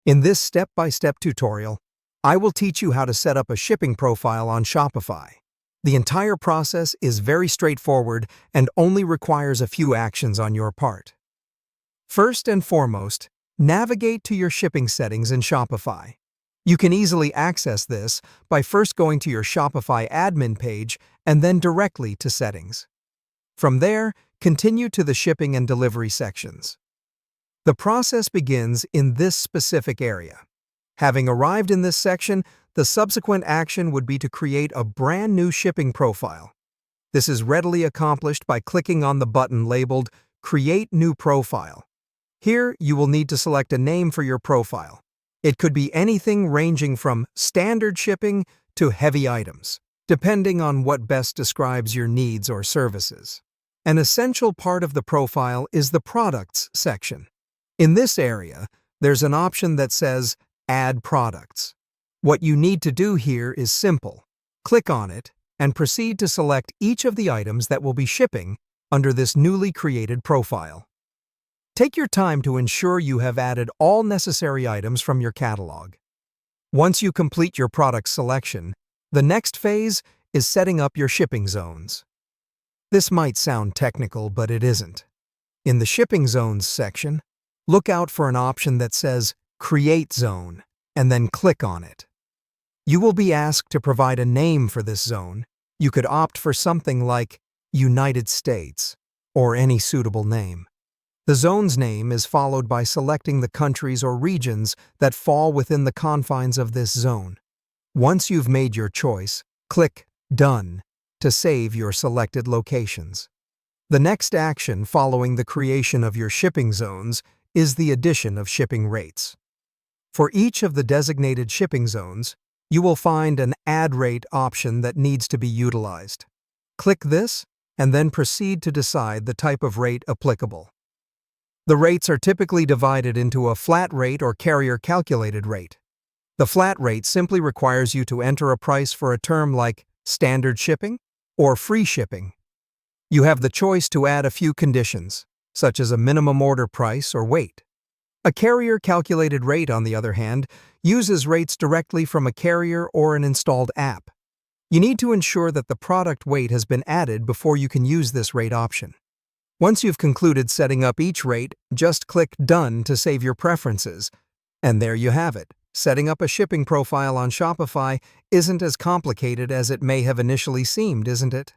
In this step-by-step tutorial, I will teach you how to set up a shipping profile on Shopify. The entire process is very straightforward and only requires a few actions on your part. First and foremost, navigate to your shipping settings in Shopify. You can easily access this by first going to your Shopify admin page and then directly to Settings. From there, continue to the Shipping and Delivery sections. The process begins in this specific area. Having arrived in this section, the subsequent action would be to create a brand new shipping profile. This is readily accomplished by clicking on the button labeled Create New Profile. Here, you will need to select a name for your profile. It could be anything ranging from standard shipping to heavy items, depending on what best describes your needs or services. An essential part of the profile is the Products section. In this area, there's an option that says Add Products. What you need to do here is simple. Click on it and proceed to select each of the items that will be shipping under this newly created profile. Take your time to ensure you have added all necessary items from your catalog. Once you complete your product selection, the next phase is setting up your shipping zones. This might sound technical, but it isn't. In the Shipping Zones section, look out for an option that says Create Zone, and then click on it. You will be asked to provide a name for this zone. You could opt for something like United States, or any suitable name. The zone's name is followed by selecting the countries or regions that fall within the confines of this zone. Once you've made your choice, click Done to save your selected locations. The next action following the creation of your shipping zones is the addition of shipping rates. For each of the designated shipping zones, you will find an Add Rate option that needs to be utilized. Click this and then proceed to decide the type of rate applicable. The rates are typically divided into a flat rate or carrier-calculated rate. The flat rate simply requires you to enter a price for a term like standard shipping or free shipping. You have the choice to add a few conditions, such as a minimum order price or weight. A carrier-calculated rate, on the other hand, uses rates directly from a carrier or an installed app. You need to ensure that the product weight has been added before you can use this rate option. Once you've concluded setting up each rate, just click Done to save your preferences. And there you have it. Setting up a shipping profile on Shopify isn't as complicated as it may have initially seemed, isn't it?